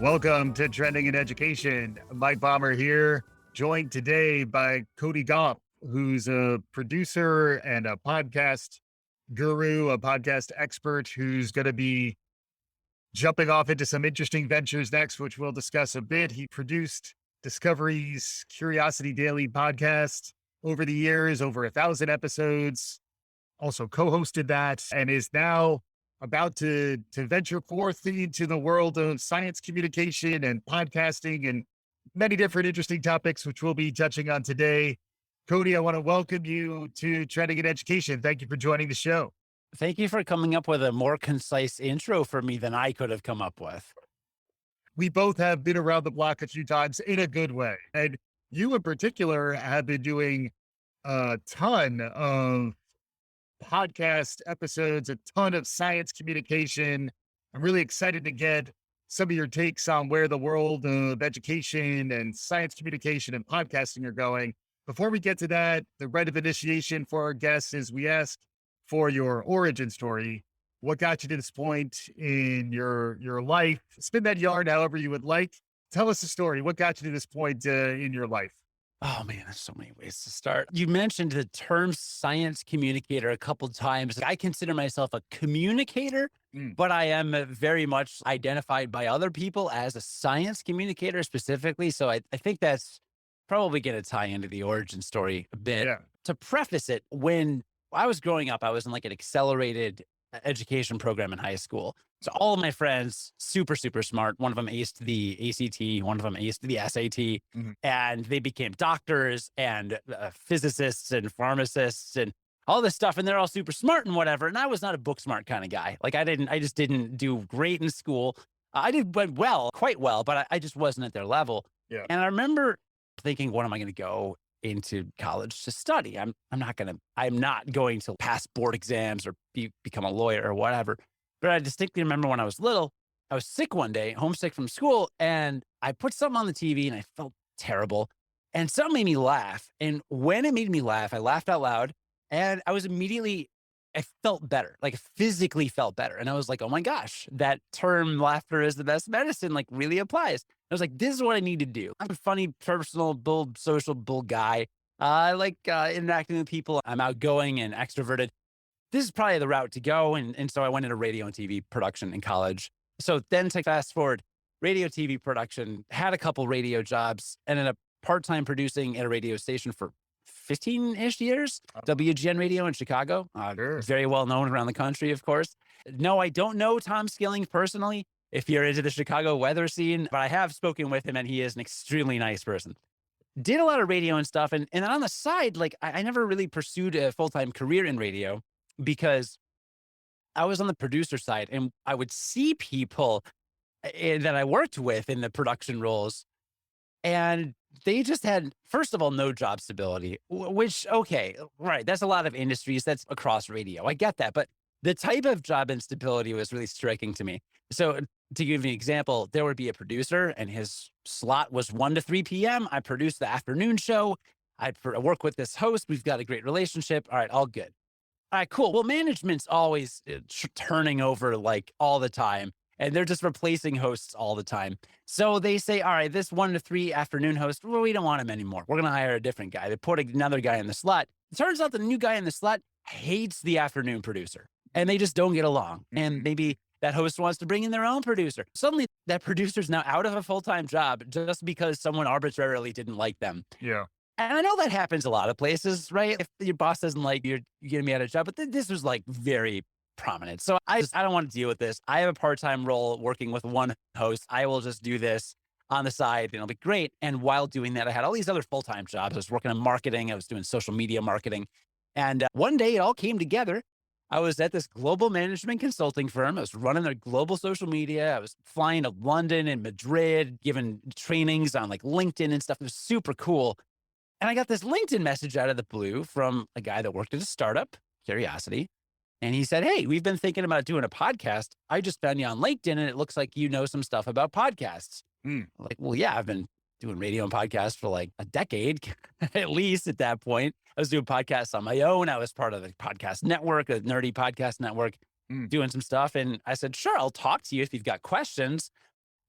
Welcome to Trending in Education. Mike Bomber here, joined today by Cody Gough, who's a producer and a podcast guru, a podcast expert who's going to be jumping off into some interesting ventures next, which we'll discuss a bit. He produced Discovery's Curiosity Daily podcast over the years, over 1,000 episodes, also co-hosted that, and is now about to venture forth into the world of science communication and podcasting and many different interesting topics, which we'll be touching on today. Cody, I want to welcome you to Trending in Education. Thank you for joining the show. Thank you for coming up with a more concise intro for me than I could have come up with. We both have been around the block a few times in a good way. And you in particular have been doing a ton of podcast episodes, a ton of science communication. I'm really excited to get some of your takes on where the world of education and science communication and podcasting are going. Before we get to that, the rite of initiation for our guests is we ask for your origin story. What got you to this point in your life? Spin that yarn however you would like. Tell us the story. What got you to this point in your life? Oh man, there's so many ways to start. You mentioned the term science communicator a couple of times. I consider myself a communicator, but I am very much identified by other people as a science communicator specifically. So I think that's probably going to tie into the origin story a bit. Yeah. To preface it, when I was growing up, I was in like an accelerated education program in high school. So all of my friends, super, super smart. One of them aced the ACT, one of them aced the SAT, and they became doctors and physicists and pharmacists and all this stuff. And they're all super smart and whatever. And I was not a book smart kind of guy. Like I just didn't do great in school. Went well, quite well, but I just wasn't at their level. Yeah. And I remember thinking, what am I going to go into college to study? I'm not going to pass board exams or become a lawyer or whatever. But I distinctly remember when I was little, I was sick one day, homesick from school, and I put something on the TV and I felt terrible. And something made me laugh. And when it made me laugh, I laughed out loud and I felt better, like physically felt better. And I was like, oh my gosh, that term laughter is the best medicine, like really applies. I was like, this is what I need to do. I'm a funny, personal, sociable guy. I like interacting with people. I'm outgoing and extroverted. This is probably the route to go. And so I went into radio and TV production in college. So then to fast forward, radio, TV production, had a couple radio jobs, ended up part-time producing at a radio station for 15-ish years, WGN Radio in Chicago. Very well known around the country, of course. No, I don't know Tom Skilling personally, if you're into the Chicago weather scene, but I have spoken with him and he is an extremely nice person. Did a lot of radio and stuff. And on the side, like I never really pursued a full-time career in radio because I was on the producer side and I would see people that I worked with in the production roles. And they just had, first of all, no job stability, which, okay, right. That's a lot of industries. That's across radio. I get that. But the type of job instability was really striking to me. So to give you an example, there would be a producer and his slot was 1 to 3 p.m. I produced the afternoon show. I work with this host. We've got a great relationship. All right, all good. All right, cool. Well, management's always turning over like all the time. And they're just replacing hosts all the time. So they say, all right, this 1 to 3 afternoon host, well, we don't want him anymore. We're going to hire a different guy. They put another guy in the slot. It turns out the new guy in the slot hates the afternoon producer and they just don't get along. And maybe that host wants to bring in their own producer. Suddenly that producer's now out of a full-time job just because someone arbitrarily didn't like them. Yeah. And I know that happens a lot of places, right? If your boss doesn't like you, you're getting me out of a job. But this was like very prominent. So I don't want to deal with this. I have a part-time role working with one host. I will just do this on the side and it'll be great. And while doing that, I had all these other full-time jobs. I was working on marketing. I was doing social media marketing. And one day it all came together. I was at this global management consulting firm. I was running their global social media. I was flying to London and Madrid, giving trainings on like LinkedIn and stuff. It was super cool. And I got this LinkedIn message out of the blue from a guy that worked at a startup, Curiosity. And he said, hey, we've been thinking about doing a podcast. I just found you on LinkedIn and it looks like you know some stuff about podcasts. Like, well, yeah, I've been doing radio and podcasts for like a decade, at least at that point. I was doing podcasts on my own. I was part of the podcast network, a nerdy podcast network, doing some stuff. And I said, sure, I'll talk to you if you've got questions.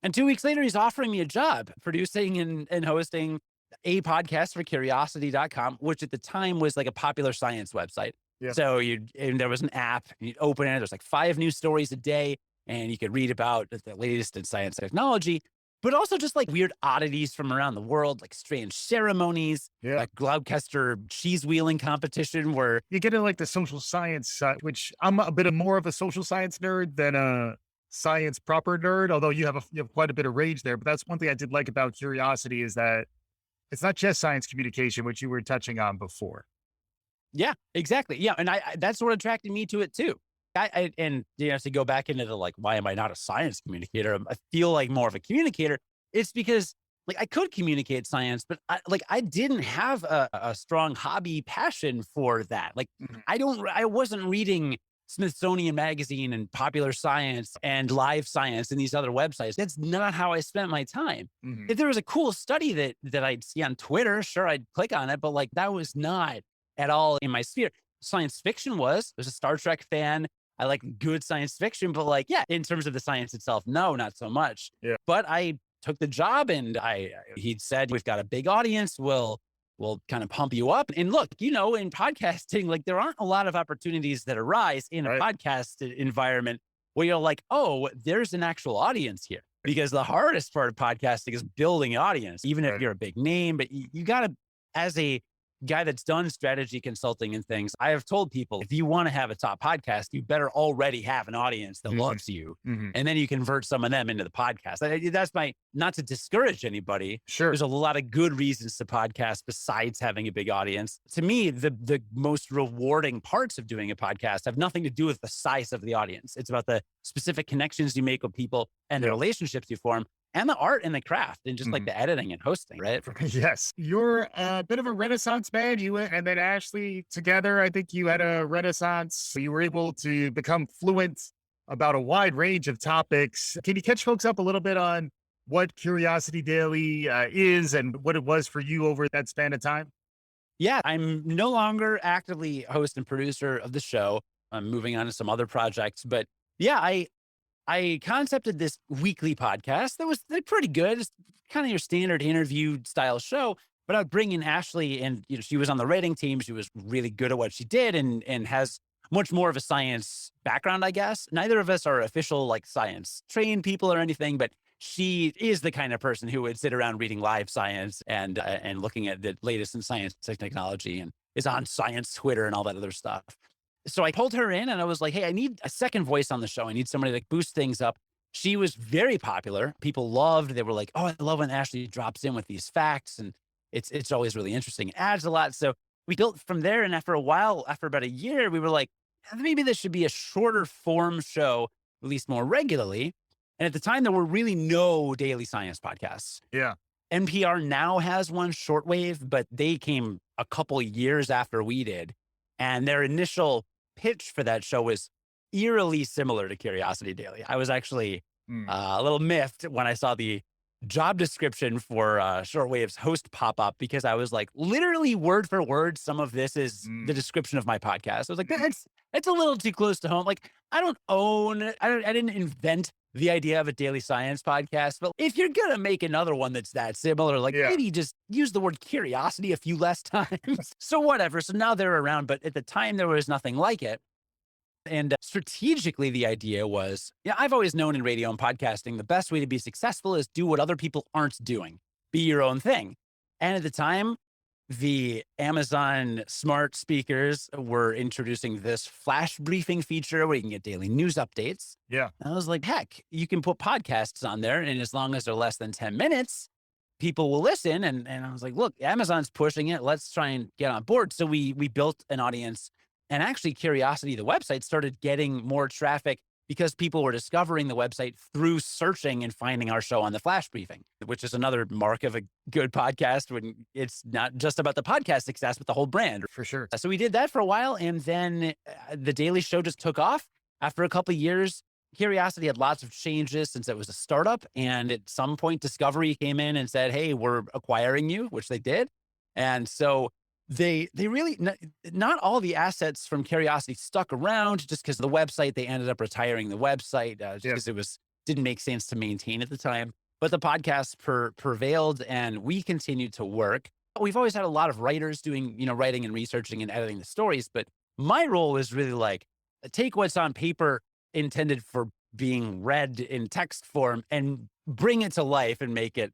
And 2 weeks later, he's offering me a job producing and hosting a podcast for curiosity.com, which at the time was like a popular science website. Yeah. So and there was an app, and you'd open it. There's like 5 news stories a day, and you could read about the latest in science and technology, but also just like weird oddities from around the world, like strange ceremonies, Yeah. like Gloucester cheese wheeling competition where You get into like the social science side, which I'm a bit of more of a social science nerd than a science proper nerd, although you have quite a bit of rage there. But that's one thing I did like about Curiosity is that it's not just science communication, which you were touching on before. yeah, exactly. Yeah. And that's what attracted me to it too. And to go back into the like, why am I not a science communicator? I feel like more of a communicator. It's because like I could communicate science, but I didn't have a strong hobby passion for that. Like Mhm. I wasn't reading Smithsonian Magazine and Popular Science and Live Science and these other websites. That's not how I spent my time. Mhm. If there was a cool study that I'd see on Twitter, sure, I'd click on it, but like that was not at all in my sphere. Science fiction was. I was a Star Trek fan. I like good science fiction, but like, yeah, in terms of the science itself, no, not so much. Yeah. But I took the job and he'd said, we've got a big audience. We'll kind of pump you up. And look, in podcasting, like there aren't a lot of opportunities that arise in a Right. podcast environment where you're like, oh, there's an actual audience here. Because the hardest part of podcasting is building an audience, even if Right. you're a big name, but you got to, as a guy that's done strategy consulting and things, I have told people, if you want to have a top podcast, you better already have an audience that Mhm. loves you. Mhm. And then you convert some of them into the podcast. That's not to discourage anybody. Sure. There's a lot of good reasons to podcast besides having a big audience. To me, the most rewarding parts of doing a podcast have nothing to do with the size of the audience. It's about the specific connections you make with people and the Yeah. relationships you form and the art and the craft and just like Mhm. the editing and hosting, right? Yes. You're a bit of a renaissance man. And then Ashley together, I think you had a renaissance. You were able to become fluent about a wide range of topics. Can you catch folks up a little bit on what Curiosity Daily is and what it was for you over that span of time? Yeah, I'm no longer actively host and producer of the show. I'm moving on to some other projects, but yeah, I concepted this weekly podcast that was pretty good. It's kind of your standard interview style show, but I'd bring in Ashley and she was on the writing team. She was really good at what she did and has much more of a science background, I guess. Neither of us are official like science trained people or anything, but she is the kind of person who would sit around reading Live Science and looking at the latest in science and technology and is on science Twitter and all that other stuff. So I pulled her in and I was like, hey, I need a second voice on the show. I need somebody to like boost things up. She was very popular. People loved, they were like, oh, I love when Ashley drops in with these facts. And it's always really interesting. It adds a lot. So we built from there. And after a while, after about a year, we were like, maybe this should be a shorter form show, released more regularly. And at the time, there were really no daily science podcasts. Yeah. NPR now has one shortwave, but they came a couple years after we did. And their initial pitch for that show was eerily similar to Curiosity Daily. I was actually Mm. a little miffed when I saw the job description for Shortwave's host pop up because I was like, literally word for word, some of this is the description of my podcast. I was like, it's a little too close to home. Like, I didn't invent the idea of a daily science podcast, but if you're going to make another one that's that similar, like Yeah. maybe just use the word curiosity a few less times. So whatever. So now they're around, but at the time there was nothing like it. And strategically, the idea was, I've always known in radio and podcasting, the best way to be successful is do what other people aren't doing. Be your own thing. And at the time, the Amazon smart speakers were introducing this flash briefing feature where you can get daily news updates. Yeah. And I was like, heck, you can put podcasts on there. And as long as they're less than 10 minutes, people will listen. And I was like, look, Amazon's pushing it. Let's try and get on board. So we built an audience. And actually, Curiosity, the website, started getting more traffic because people were discovering the website through searching and finding our show on the flash briefing, which is another mark of a good podcast when it's not just about the podcast success, but the whole brand. For sure. So we did that for a while. And then the Daily Show just took off. After a couple of years, Curiosity had lots of changes since it was a startup. And at some point, Discovery came in and said, hey, we're acquiring you, which they did. And so they really, not all the assets from Curiosity stuck around just because of the website. They ended up retiring the website just because didn't make sense to maintain at the time. But the podcast prevailed and we continued to work. We've always had a lot of writers doing, writing and researching and editing the stories. But my role was really like, take what's on paper intended for being read in text form and bring it to life and make it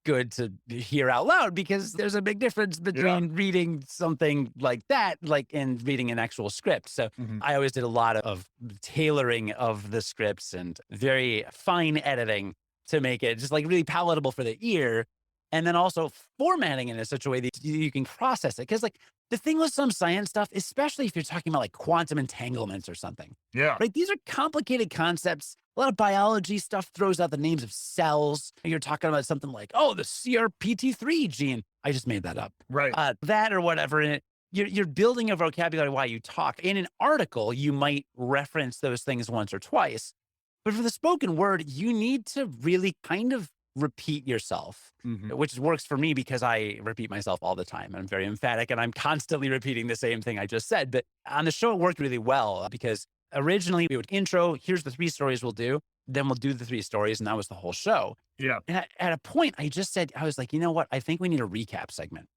good to hear out loud, because there's a big difference between reading something like that, and reading an actual script. So I always did a lot of tailoring of the scripts and very fine editing to make it just like really palatable for the ear. And then also formatting it in such a way that you can process it. Cause like the thing with some science stuff, especially if you're talking about like quantum entanglements or something, Yeah. right? These are complicated concepts. A lot of biology stuff throws out the names of cells. You're talking about something like, oh, the CRPT3 gene. I just made that up. Right. That or whatever. And you're building a vocabulary while you talk. In an article, you might reference those things once or twice. But for the spoken word, you need to really kind of repeat yourself, which works for me because I repeat myself all the time. I'm very emphatic and I'm constantly repeating the same thing I just said. But on the show, it worked really well because originally we would intro, here's the 3 stories we'll do. Then we'll do the 3 stories. And that was the whole show. Yeah. And at a point, I just said, I was like, you know what? I think we need a recap segment.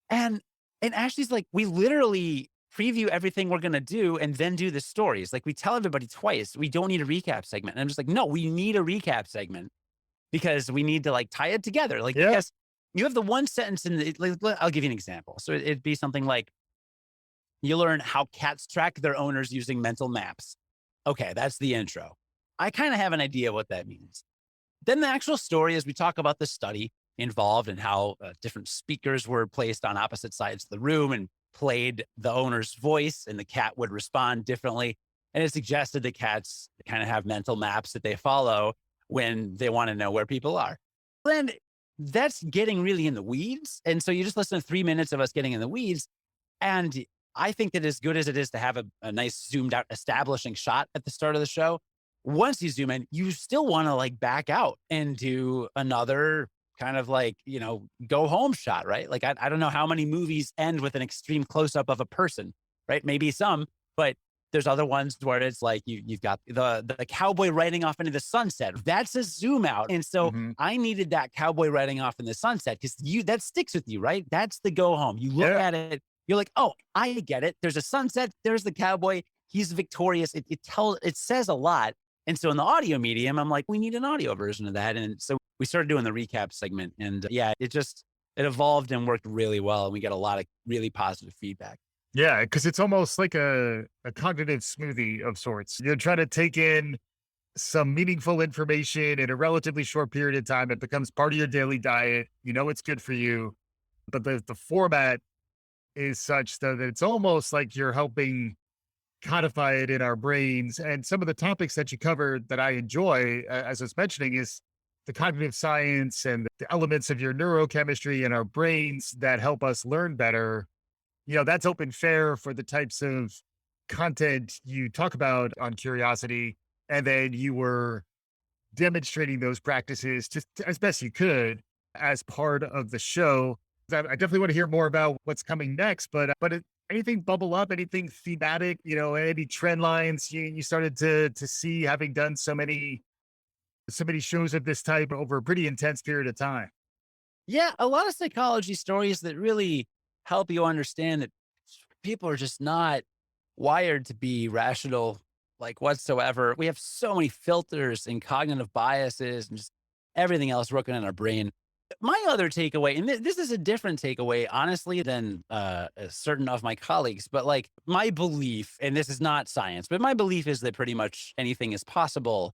And Ashley's like, we literally preview everything we're going to do and then do the stories. Like we tell everybody twice, we don't need a recap segment. And I'm just like, no, we need a recap segment because we need to like tie it together. Like, yes, you have the one sentence in the, I'll give you an example. So it'd be something like, you learn how cats track their owners using mental maps. Okay, that's the intro. I kind of have an idea what that means. Then the actual story is we talk about the study involved and how different speakers were placed on opposite sides of the room and played the owner's voice, and the cat would respond differently. And it suggested that cats kind of have mental maps that they follow when they want to know where people are. Then that's getting really in the weeds. And so you just listen to 3 minutes of us getting in the weeds. And I think that as good as it is to have a nice zoomed out establishing shot at the start of the show, once you zoom in, you still want to like back out and do another kind of like, go home shot, right? Like, I don't know how many movies end with an extreme close up of a person, right? Maybe some, but there's other ones where it's like you've got the cowboy riding off into the sunset. That's a zoom out. And so I needed that cowboy riding off in the sunset because that sticks with you, right? That's the go home. You look at it, you're like, oh, I get it. There's a sunset. There's the cowboy. He's victorious. It says a lot. And so in the audio medium, I'm like, we need an audio version of that. And so we started doing the recap segment, and it evolved and worked really well. And we get a lot of really positive feedback. Yeah, because it's almost like a cognitive smoothie of sorts. You're trying to take in some meaningful information in a relatively short period of time. It becomes part of your daily diet. You know it's good for you, but the format is such that it's almost like you're helping codify it in our brains. And some of the topics that you covered that I enjoy, as I was mentioning, is the cognitive science and the elements of your neurochemistry in our brains that help us learn better. That's open fair for the types of content you talk about on Curiosity. And then you were demonstrating those practices just as best you could as part of the show. I definitely want to hear more about what's coming next, but anything bubble up, anything thematic, any trend lines you started to see, having done so many shows of this type over a pretty intense period of time? Yeah, a lot of psychology stories that really help you understand that people are just not wired to be rational, like whatsoever. We have so many filters and cognitive biases and just everything else working in our brain. My other takeaway, and this is a different takeaway, honestly, than certain of my colleagues, but like my belief, and this is not science, but my belief is that pretty much anything is possible.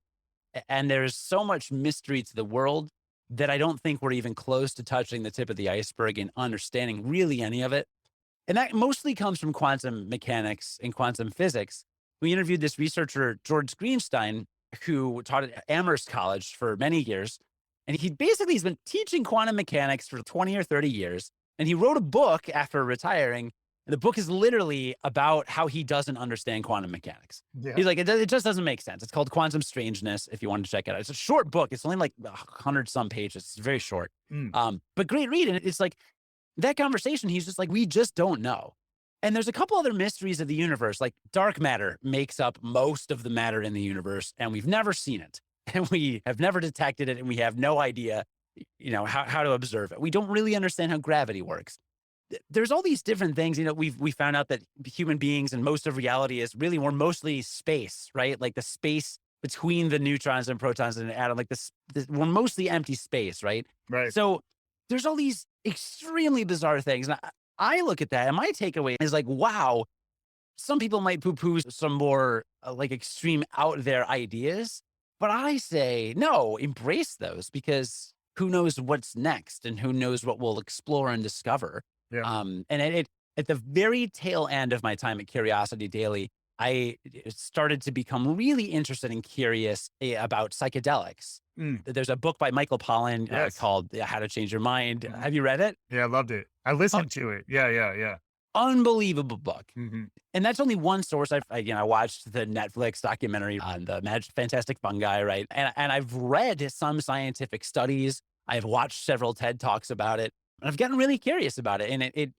And there's so much mystery to the world that I don't think we're even close to touching the tip of the iceberg and understanding really any of it. And that mostly comes from quantum mechanics and quantum physics. We interviewed this researcher, George Greenstein, who taught at Amherst College for many years. And he's been teaching quantum mechanics for 20 or 30 years. And he wrote a book after retiring. And the book is literally about how he doesn't understand quantum mechanics. Yeah. He's like, it just doesn't make sense. It's called Quantum Strangeness, if you want to check it out. It's a short book. It's only like 100 some pages. It's very short. But great read. And it's like that conversation, he's just like, we just don't know. And there's a couple other mysteries of the universe, like dark matter makes up most of the matter in the universe, and we've never seen it. and we have never detected it, and we have no idea, how to observe it. We don't really understand how gravity works. There's all these different things. We found out that human beings and most of reality is really we're mostly space, right? Like the space between the neutrons and protons and an atom, like this we're mostly empty space, right? Right. So there's all these extremely bizarre things. And I look at that and my takeaway is like, wow, some people might poo-poo some more like extreme out there ideas, but I say, no, embrace those because who knows what's next and who knows what we'll explore and discover. Yeah. And at the very tail end of my time at Curiosity Daily, I started to become really interested and curious about psychedelics. There's a book by Michael Pollan Yes. called How to Change Your Mind. Mhm. Have you read it? Yeah, I loved it. I listened to it. Yeah. Unbelievable book. Hmm. And that's only one source. I watched the Netflix documentary on the fantastic fungi, right? And I've read some scientific studies. I've watched several TED Talks about it. And I've gotten really curious about it. And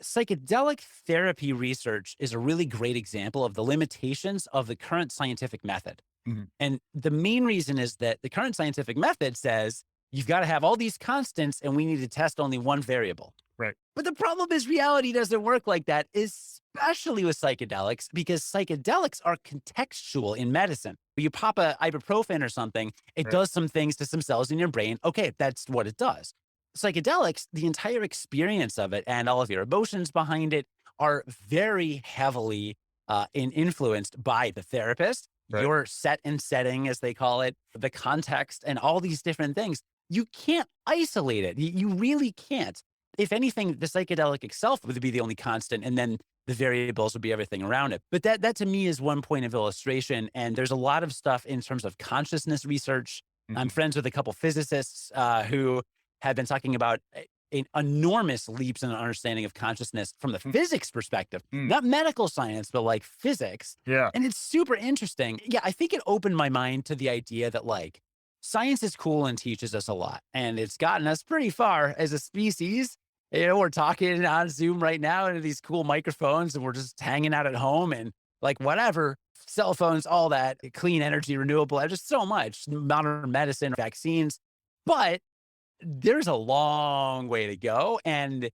psychedelic therapy research is a really great example of the limitations of the current scientific method. Hmm. And the main reason is that the current scientific method says you've got to have all these constants and we need to test only one variable. Right. But the problem is reality doesn't work like that, especially with psychedelics, because psychedelics are contextual in medicine. You pop a ibuprofen or something, it Right. does some things to some cells in your brain. Okay, that's what it does. Psychedelics, the entire experience of it and all of your emotions behind it are very heavily influenced by the therapist, Right. your set and setting, as they call it, the context, and all these different things. You can't isolate it. You really can't. If anything, the psychedelic itself would be the only constant, and then the variables would be everything around it. But that to me is one point of illustration. And there's a lot of stuff in terms of consciousness research. I'm Mhm. friends with a couple physicists who have been talking about enormous leaps in understanding of consciousness from the Mm. physics perspective, Mm. not medical science, but like physics. Yeah. And it's super interesting. Yeah, I think it opened my mind to the idea that like science is cool and teaches us a lot. And it's gotten us pretty far as a species. We're talking on Zoom right now into these cool microphones and we're just hanging out at home and like whatever, cell phones, all that, clean energy, renewable, just so much, modern medicine, vaccines. But there's a long way to go. And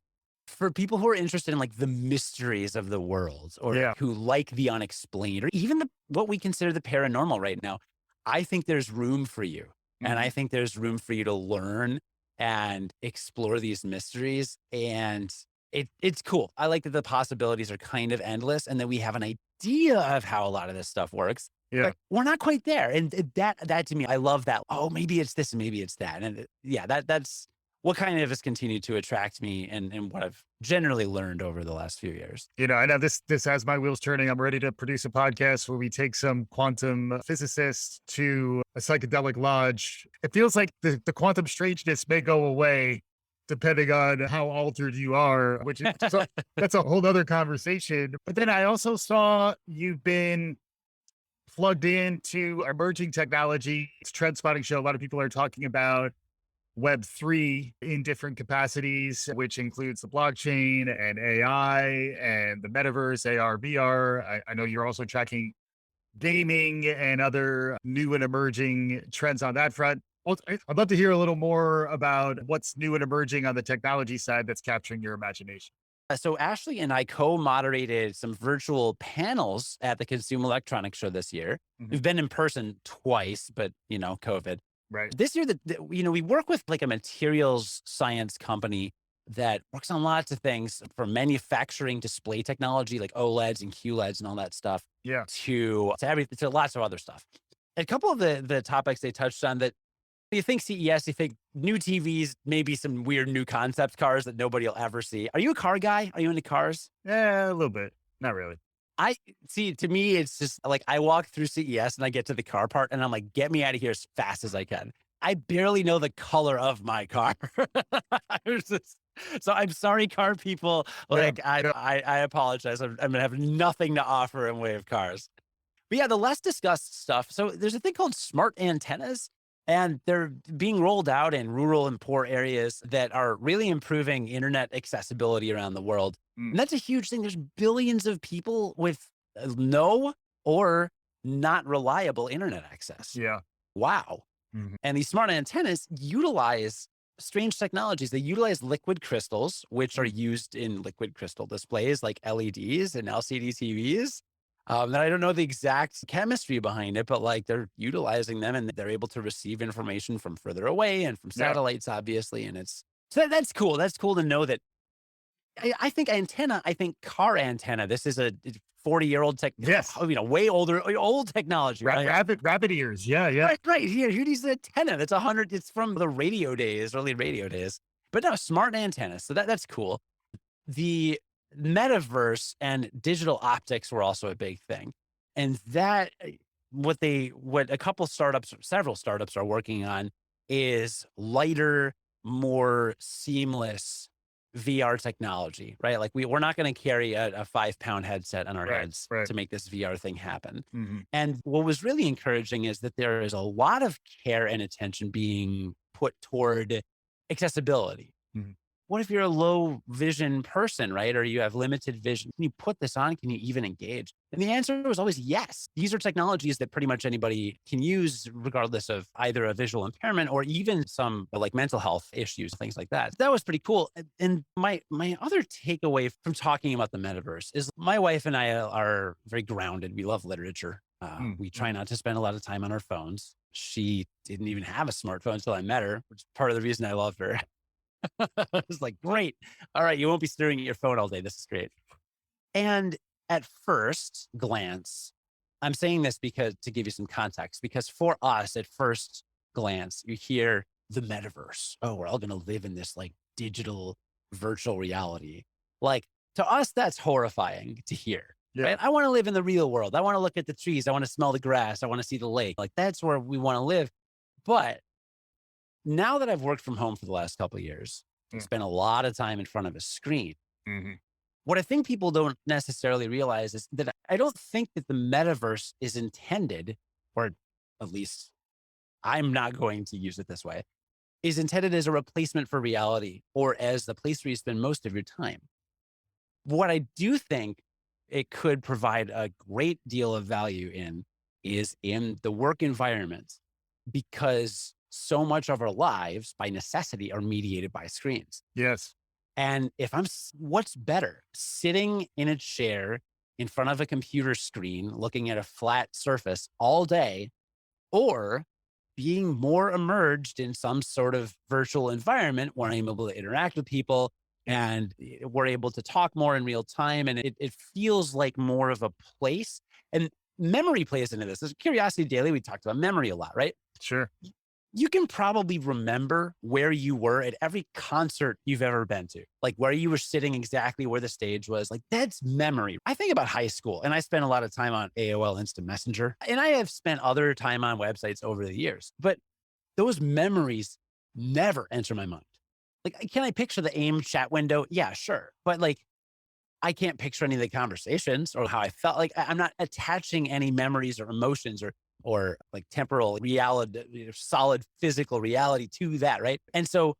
for people who are interested in like the mysteries of the world or Yeah. who like the unexplained or even what we consider the paranormal right now, I think there's room for you. And I Mhm. think there's room for you to learn and explore these mysteries. And it's cool. I like that the possibilities are kind of endless and that we have an idea of how a lot of this stuff works. Yeah. But we're not quite there. And that to me, I love that. Oh, maybe it's this and maybe it's that. And yeah, that's what kind of has continued to attract me and what I've generally learned over the last few years. I know this has my wheels turning. I'm ready to produce a podcast where we take some quantum physicists to a psychedelic lodge. It feels like the quantum strangeness may go away depending on how altered you are, which is so that's a whole nother conversation. But then I also saw you've been plugged into emerging technology. It's a trend spotting show. A lot of people are talking about Web3 in different capacities, which includes the blockchain and AI and the metaverse, AR, VR. I know you're also tracking gaming and other new and emerging trends on that front. Well, I'd love to hear a little more about what's new and emerging on the technology side that's capturing your imagination. So Ashley and I co-moderated some virtual panels at the Consumer Electronics Show this year. Mhm. We've been in person twice, but COVID. Right. This year, we work with like a materials science company that works on lots of things from manufacturing display technology like OLEDs and QLEDs and all that stuff Yeah. to lots of other stuff. A couple of the topics they touched on that you think CES, you think new TVs, maybe some weird new concept cars that nobody will ever see. Are you a car guy? Are you into cars? Yeah, a little bit. Not really. I see, to me, it's just like I walk through CES and I get to the car part and I'm like, get me out of here as fast as I can. I barely know the color of my car. So I'm sorry, car people. Yeah. Like I, Yeah. I apologize. I'm gonna have nothing to offer in way of cars. But yeah, the less discussed stuff. So there's a thing called smart antennas, and they're being rolled out in rural and poor areas that are really improving internet accessibility around the world. Mm. And that's a huge thing. There's billions of people with no or not reliable internet access. Yeah. wow. Mhm. And these smart antennas utilize strange technologies. They utilize liquid crystals, which are Mm. used in liquid crystal displays like LEDs and LCD TVs. That I don't know the exact chemistry behind it, but like they're utilizing them and they're able to receive information from further away and from Yeah. satellites, obviously. And that's cool. That's cool to know that. I think antenna, I think car antenna. This is a 40-year-old tech, Yes. way older, old technology, right? Rabbit ears. Yeah. Yeah. Right. Here needs an antenna. That's 100. It's from the radio days, early radio days. But no, smart antenna. So that's cool. The metaverse and digital optics were also a big thing. And that what a couple startups, several startups are working on is lighter, more seamless VR technology, right? Like we're not going to carry a 5-pound headset on our Right. heads Right. to make this VR thing happen. Mhm. And what was really encouraging is that there is a lot of care and attention being put toward accessibility. Mhm. What if you're a low vision person, right? Or you have limited vision? Can you put this on? Can you even engage? And the answer was always yes. These are technologies that pretty much anybody can use, regardless of either a visual impairment or even some like mental health issues, things like that. That was pretty cool. And my other takeaway from talking about the metaverse is my wife and I are very grounded. We love literature. We try not to spend a lot of time on our phones. She didn't even have a smartphone until I met her, which is part of the reason I loved her. I was like, great. All right. You won't be staring at your phone all day. This is great. And at first glance, I'm saying this because to give you some context, because for us at first glance, you hear the metaverse. Oh, we're all going to live in this like digital virtual reality. Like to us, that's horrifying to hear. Yeah. Right? I want to live in the real world. I want to look at the trees. I want to smell the grass. I want to see the lake. Like that's where we want to live. But now that I've worked from home for the last couple of years, I Mm. spent a lot of time in front of a screen. Mhm. What I think people don't necessarily realize is that I don't think that the metaverse is intended, or at least I'm not going to use it this way, is intended as a replacement for reality or as the place where you spend most of your time. What I do think it could provide a great deal of value in is in the work environment, because so much of our lives by necessity are mediated by screens. Yes. And what's better, sitting in a chair in front of a computer screen, looking at a flat surface all day, or being more immersed in some sort of virtual environment where I'm able to interact with people and we're able to talk more in real time. And it feels like more of a place. And memory plays into this. As Curiosity Daily, we talked about memory a lot, right? Sure. You can probably remember where you were at every concert you've ever been to, like where you were sitting exactly where the stage was. Like that's memory. I think about high school and I spent a lot of time on AOL Instant Messenger, and I have spent other time on websites over the years, but those memories never enter my mind. Like, can I picture the AIM chat window? Yeah, sure. But like, I can't picture any of the conversations or how I felt. Like I'm not attaching any memories or emotions or like temporal reality, solid physical reality to that, right? And so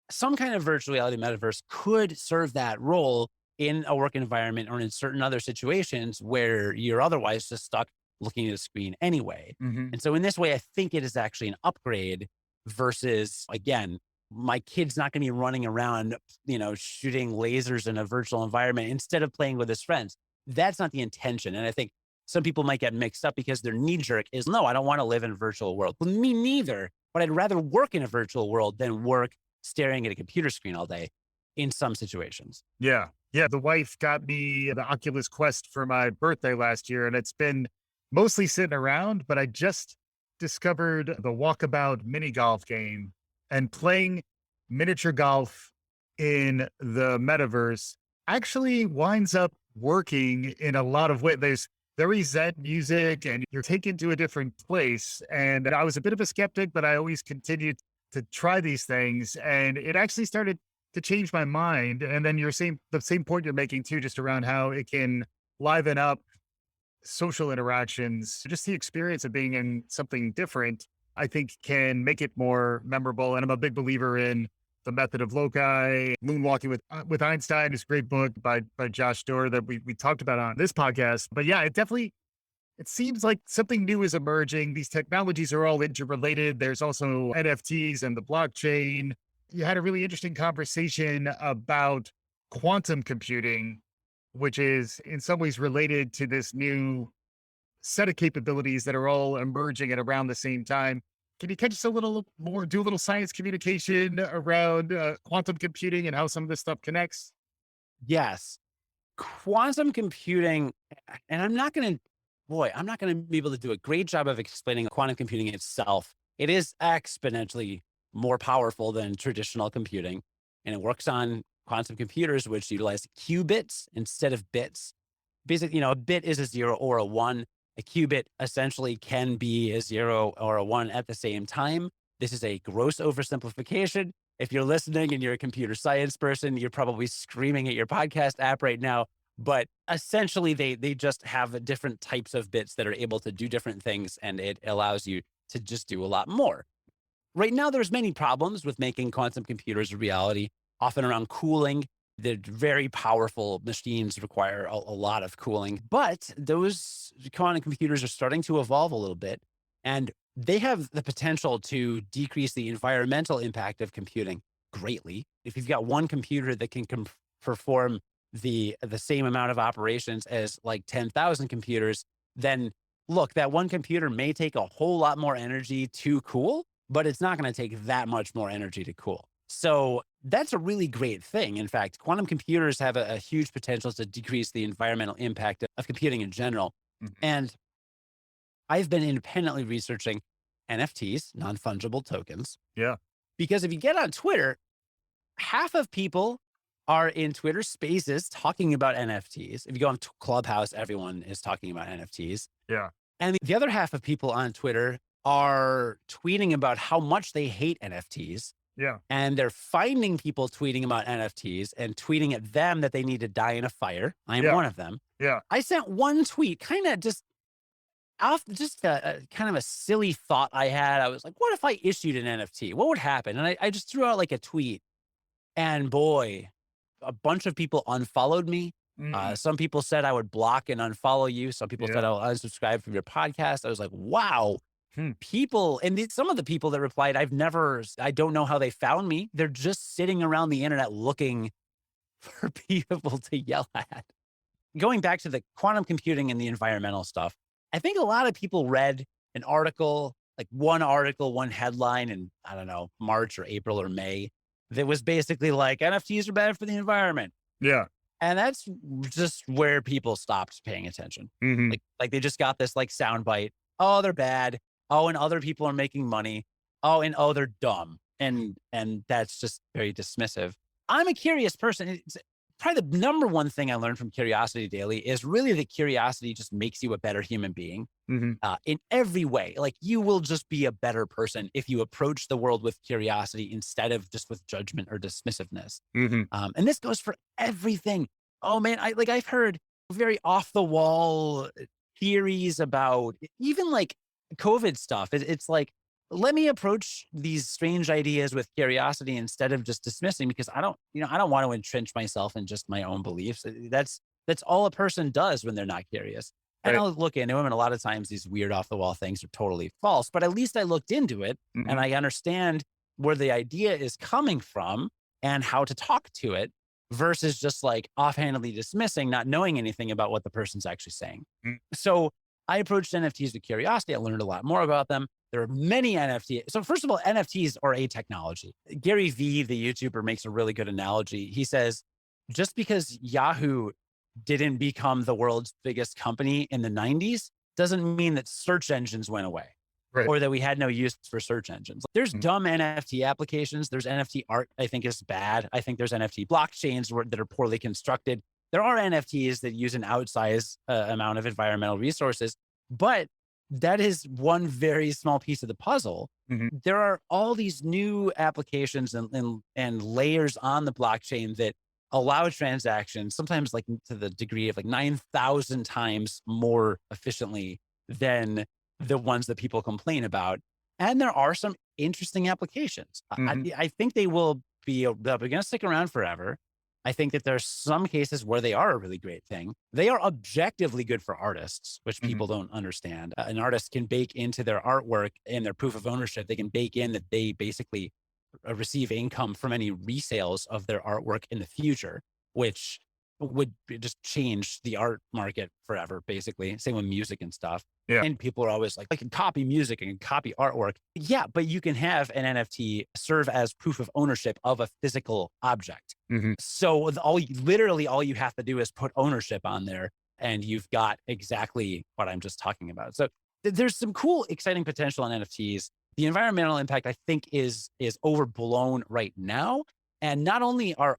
some kind of virtual reality metaverse could serve that role in a work environment or in certain other situations where you're otherwise just stuck looking at a screen anyway. Mhm. And so in this way, I think it is actually an upgrade versus, again, my kid's not going to be running around, shooting lasers in a virtual environment instead of playing with his friends. That's not the intention. And I think some people might get mixed up because their knee jerk is, no, I don't want to live in a virtual world. Well, me neither, but I'd rather work in a virtual world than work staring at a computer screen all day in some situations. Yeah. Yeah. The wife got me the Oculus Quest for my birthday last year, and it's been mostly sitting around, but I just discovered the Walkabout mini golf game, and playing miniature golf in the metaverse actually winds up working in a lot of ways. There's very Zen music and you're taken to a different place. And I was a bit of a skeptic, but I always continued to try these things. And it actually started to change my mind. And then the same point you're making too, just around how it can liven up social interactions, just the experience of being in something different, I think can make it more memorable. And I'm a big believer in the method of loci, moonwalking with Einstein, this great book by Josh Doerr that we talked about on this podcast. But yeah, it definitely it seems like something new is emerging. These technologies are all interrelated. There's also NFTs and the blockchain. You had a really interesting conversation about quantum computing, which is in some ways related to this new set of capabilities that are all emerging at around the same time. Can you catch us a little more, do a little science communication around quantum computing and how some of this stuff connects? Yes. Quantum computing, and I'm not going to be able to do a great job of explaining quantum computing itself. It is exponentially more powerful than traditional computing, and it works on quantum computers, which utilize qubits instead of bits. Basically, a bit is a 0 or a 1. A qubit essentially can be a 0 or a 1 at the same time. This is a gross oversimplification. If you're listening and you're a computer science person, you're probably screaming at your podcast app right now. But essentially, they just have different types of bits that are able to do different things, and it allows you to just do a lot more. Right now, there's many problems with making quantum computers a reality, often around cooling. The very powerful machines require a lot of cooling, but those quantum computers are starting to evolve a little bit, and they have the potential to decrease the environmental impact of computing greatly. If you've got one computer that can perform the same amount of operations as like 10,000 computers, then look, that one computer may take a whole lot more energy to cool, but it's not going to take that much more energy to cool. So that's a really great thing. In fact, quantum computers have a huge potential to decrease the environmental impact of computing in general. Mhm. And I've been independently researching NFTs, non-fungible tokens, Yeah. because if you get on Twitter, half of people are in Twitter spaces talking about NFTs. If you go on Clubhouse, everyone is talking about NFTs. Yeah. And the other half of people on Twitter are tweeting about how much they hate NFTs. Yeah. And they're finding people tweeting about NFTs and tweeting at them that they need to die in a fire. I am Yeah. one of them. Yeah. I sent one tweet, kind of just a kind of a silly thought I had. I was like, what if I issued an NFT? What would happen? And I just threw out like a tweet, and boy, a bunch of people unfollowed me. Mm. Some people said I would block and unfollow you. Some people said Yeah. I'll unsubscribe from your podcast. I was like, wow, Hmm. people. And some of the people that replied, I don't know how they found me. They're just sitting around the internet looking for people to yell at. Going back to the quantum computing and the environmental stuff, I think a lot of people read an article, like one article, one headline in, I don't know, March or April or May, that was basically like NFTs are bad for the environment. Yeah. And that's just where people stopped paying attention. Hmm. Like they just got this like soundbite. Oh, they're bad. Oh, and other people are making money. Oh, and oh, they're dumb. And that's just very dismissive. I'm a curious person. It's probably the number one thing I learned from Curiosity Daily is really that curiosity just makes you a better human being Hmm. in every way. Like you will just be a better person if you approach the world with curiosity instead of just with judgment or dismissiveness. Hmm. And this goes for everything. Oh man, I've heard very off the wall theories about even like COVID stuff. It's like, let me approach these strange ideas with curiosity instead of just dismissing, because I don't want to entrench myself in just my own beliefs. That's all a person does when they're not curious. And Right. I'll look into them, and a lot of times these weird off the wall things are totally false, but at least I looked into it Hmm. and I understand where the idea is coming from and how to talk to it versus just like offhandedly dismissing, not knowing anything about what the person's actually saying. Mm. So I approached NFTs with curiosity. I learned a lot more about them. There are many NFTs. So first of all, NFTs are a technology. Gary Vee, the YouTuber, makes a really good analogy. He says, just because Yahoo didn't become the world's biggest company in the 90s doesn't mean that search engines went away Right. or that we had no use for search engines. There's Mm. dumb NFT applications. There's NFT art, I think is bad. I think there's NFT blockchains that are poorly constructed. There are NFTs that use an outsized amount of environmental resources, but that is one very small piece of the puzzle. Hmm. There are all these new applications and layers on the blockchain that allow transactions, sometimes like to the degree of like 9,000 times more efficiently than the ones that people complain about. And there are some interesting applications. Hmm. I think they're going to stick around forever. I think that there's some cases where they are a really great thing. They are objectively good for artists, which Mhm. people don't understand. An artist can bake into their artwork and their proof of ownership, they can bake in that they basically receive income from any resales of their artwork in the future, which would just change the art market forever, basically. Same with music and stuff. Yeah. And people are always like, I can copy music and copy artwork. Yeah, but you can have an NFT serve as proof of ownership of a physical object. Mhm. So literally all you have to do is put ownership on there and you've got exactly what I'm just talking about. So there's some cool, exciting potential in NFTs. The environmental impact, I think, is overblown right now. And not only are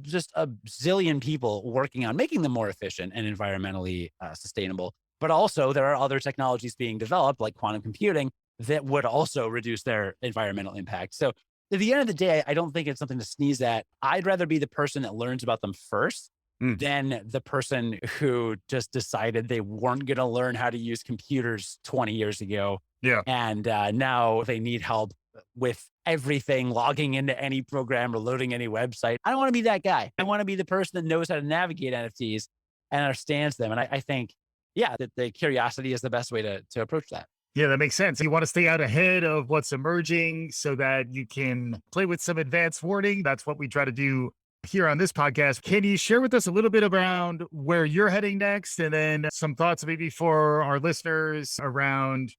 just a zillion people working on making them more efficient and environmentally sustainable, but also there are other technologies being developed like quantum computing that would also reduce their environmental impact. So at the end of the day, I don't think it's something to sneeze at. I'd rather be the person that learns about them first Mm. than the person who just decided they weren't going to learn how to use computers 20 years ago. Yeah. And now they need help with everything, logging into any program or loading any website. I don't want to be that guy. I want to be the person that knows how to navigate NFTs and understands them. And I think, yeah, that the curiosity is the best way to approach that. Yeah, that makes sense. You want to stay out ahead of what's emerging so that you can play with some advanced warning. That's what we try to do here on this podcast. Can you share with us a little bit around where you're heading next and then some thoughts maybe for our listeners around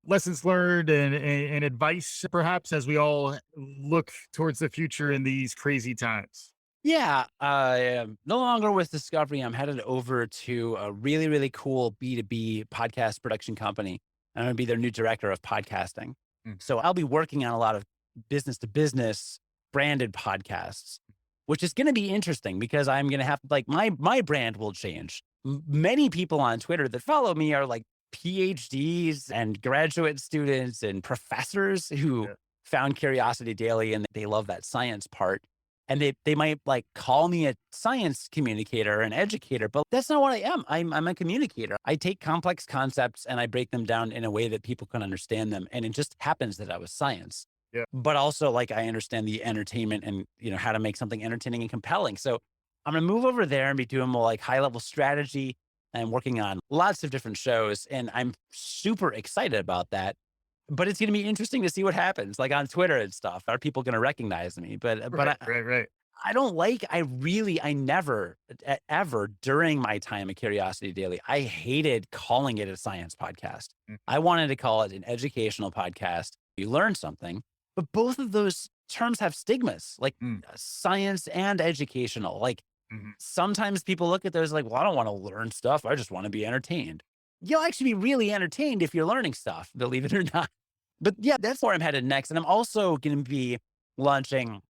lessons learned and advice, perhaps, as we all look towards the future in these crazy times? Yeah, I am no longer with Discovery. I'm headed over to a really, really cool B2B podcast production company. I'm going to be their new director of podcasting. Mm. So I'll be working on a lot of business to business branded podcasts, which is going to be interesting because I'm going to have like my brand will change. Many people on Twitter that follow me are like PhDs and graduate students and professors who Yeah. found Curiosity Daily and they love that science part. And they might like call me a science communicator, an educator, but that's not what I am. I'm a communicator. I take complex concepts and I break them down in a way that people can understand them. And it just happens that I was science. Yeah. But also like I understand the entertainment and how to make something entertaining and compelling. So I'm gonna move over there and be doing more like high level strategy and working on lots of different shows. And I'm super excited about that. But it's going to be interesting to see what happens, like on Twitter and stuff. Are people going to recognize me? But Right, right, right. I don't like. I never ever during my time at Curiosity Daily, I hated calling it a science podcast. Mm. I wanted to call it an educational podcast. You learn something, but both of those terms have stigmas, like Mm. science and educational. Like Mhm. sometimes people look at those like, well, I don't want to learn stuff. I just want to be entertained. You'll actually be really entertained if you're learning stuff, believe it or not. But yeah, that's where I'm headed next. And I'm also going to be launching,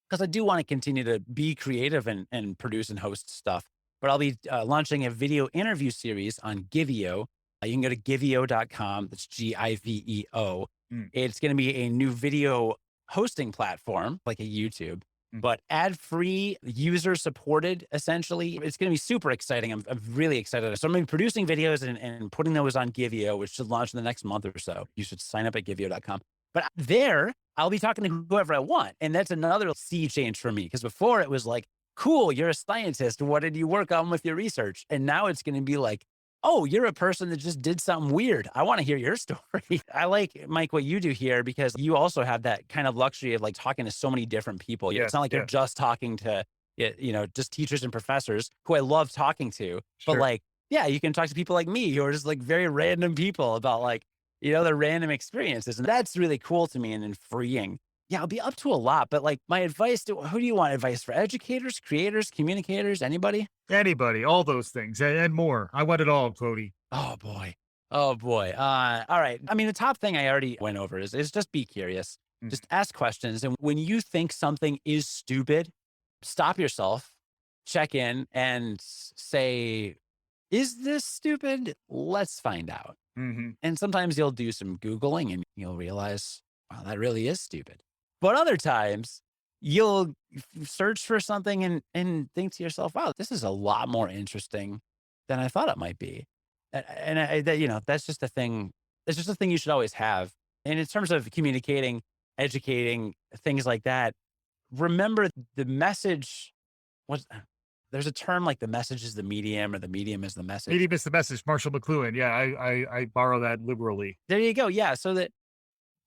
because I do want to continue to be creative and produce and host stuff. But I'll be launching a video interview series on Giveo. You can go to giveo.com. That's Giveo. Mm. It's going to be a new video hosting platform, like a YouTube, Mm. but ad-free, user-supported, essentially. It's going to be super exciting. I'm really excited. So I'm going to be producing videos and putting those on Giveo, which should launch in the next month or so. You should sign up at giveo.com. But there, I'll be talking to whoever I want. And that's another sea change for me. Because before it was like, cool, you're a scientist. What did you work on with your research? And now it's going to be like, oh, you're a person that just did something weird. I want to hear your story. I like, Mike, what you do here because you also have that kind of luxury of like talking to so many different people. Yeah, It's not like yeah. you're just talking to, just teachers and professors who I love talking to. But Sure. like, yeah, you can talk to people like me who are just like very random people about like, their random experiences. And that's really cool to me and freeing. Yeah, I'll be up to a lot. But like my advice to who do you want advice for? Educators, creators, communicators, anybody? Anybody, all those things and more. I want it all, Cody. Oh boy. Oh boy. All right. I mean, the top thing I already went over is just be curious. Mhm. Just ask questions. And when you think something is stupid, stop yourself, check in and say, is this stupid? Let's find out. Mhm. And sometimes you'll do some Googling and you'll realize, wow, that really is stupid. But other times you'll search for something and think to yourself, wow, this is a lot more interesting than I thought it might be. That's just a thing. It's just a thing you should always have. And in terms of communicating, educating, things like that, remember the message what's there's a term like the message is the medium or the medium is the message. Maybe missed the message, Marshall McLuhan. Yeah, I borrow that liberally. There you go. Yeah. So that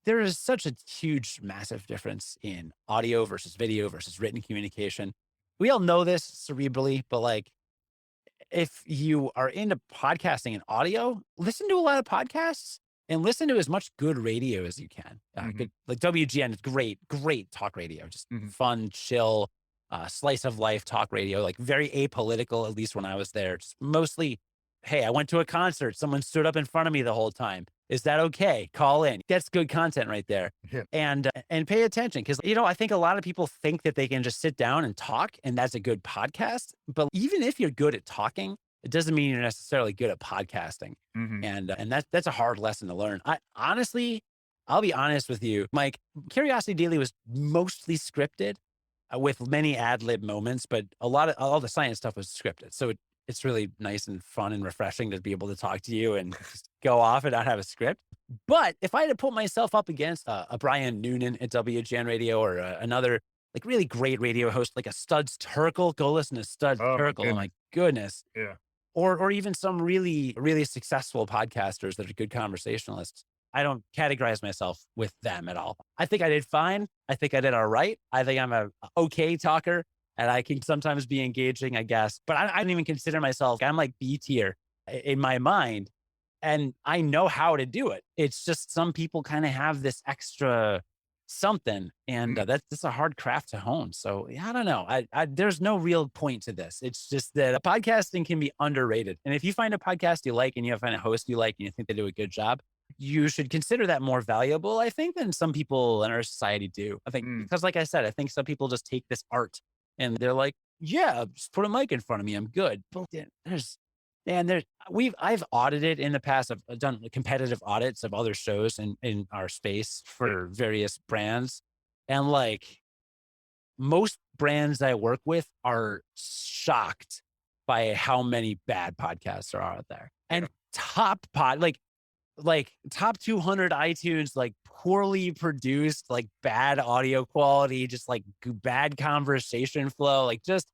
there is such a huge, massive difference in audio versus video versus written communication. We all know this cerebrally, but like if you are into podcasting and audio, listen to a lot of podcasts and listen to as much good radio as you can. Mhm, Good, like WGN is great, great talk radio, just mhm. fun, chill, slice of life talk radio, like very apolitical, at least when I was there. Just mostly, hey, I went to a concert. Someone stood up in front of me the whole time. Is that okay? Call in. That's good content right there. Yeah. And pay attention because I think a lot of people think that they can just sit down and talk and that's a good podcast. But even if you're good at talking, it doesn't mean you're necessarily good at podcasting. Mhm. And that's a hard lesson to learn. I honestly, I'll be honest with you, Mike. Curiosity Daily was mostly scripted, with many ad lib moments, but all the science stuff was scripted. So it's really nice and fun and refreshing to be able to talk to you and just go off and not have a script. But if I had to put myself up against a Brian Noonan at WGN Radio or another like really great radio host like a Studs Terkel, go listen to Studs Oh my Terkel. Oh goodness. my goodness. Yeah. Or even some really, really successful podcasters that are good conversationalists. I don't categorize myself with them at all. I think I did fine. I think I did all right. I think I'm a okay talker and I can sometimes be engaging, I guess, but I don't even consider myself, I'm like B tier in my mind. And I know how to do it. It's just some people kind of have this extra something and Mhm. that's a hard craft to hone. So yeah, I don't know. There's no real point to this. It's just that podcasting can be underrated. And if you find a podcast you like and you find a host you like and you think they do a good job, you should consider that more valuable, I think, than some people in our society do. I think Mm. because like I said, I think some people just take this art and they're like, yeah, just put a mic in front of me. I'm good. But there's and there I've audited in the past. I've done competitive audits of other shows in our space Yeah. for various brands. And like most brands I work with are shocked by how many bad podcasts there are out there. Yeah. And top pod like top 200 iTunes, like poorly produced, like bad audio quality, just like bad conversation flow, like just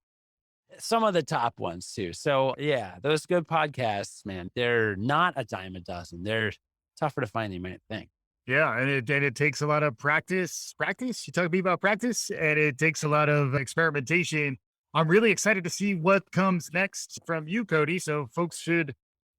some of the top ones too. So yeah, those good podcasts, man, they're not a dime a dozen. They're tougher to find than you might think. Yeah, and it takes a lot of practice. Practice? You talking to me about practice? And it takes a lot of experimentation. I'm really excited to see what comes next from you, Cody. So folks should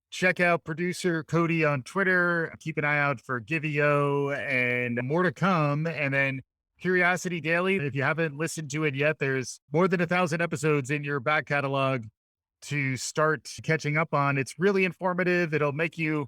check out producer Cody on Twitter. Keep an eye out for Givio and more to come. And then Curiosity Daily. If you haven't listened to it yet, there's more than 1,000 episodes in your back catalog to start catching up on. It's really informative. It'll make you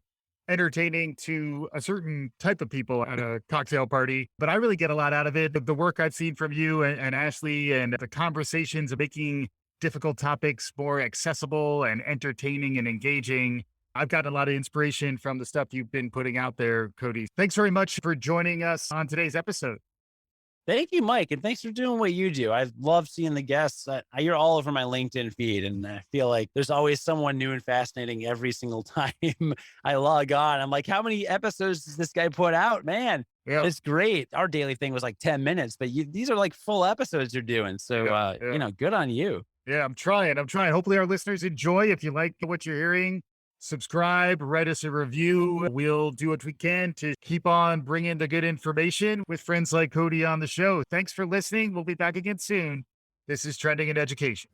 entertaining to a certain type of people at a cocktail party, but I really get a lot out of it. The work I've seen from you and Ashley and the conversations of making difficult topics more accessible and entertaining and engaging. I've gotten a lot of inspiration from the stuff you've been putting out there, Cody. Thanks very much for joining us on today's episode. Thank you, Mike. And thanks for doing what you do. I love seeing the guests. You're all over my LinkedIn feed. And I feel like there's always someone new and fascinating every single time I log on. I'm like, how many episodes does this guy put out? Man, Yeah. it's great. Our daily thing was like 10 minutes, but these are like full episodes you're doing. So, Yeah. good on you. Yeah, I'm trying. Hopefully our listeners enjoy. If you like what you're hearing, subscribe, write us a review. We'll do what we can to keep on bringing the good information with friends like Cody on the show. Thanks for listening. We'll be back again soon. This is Trending in Education.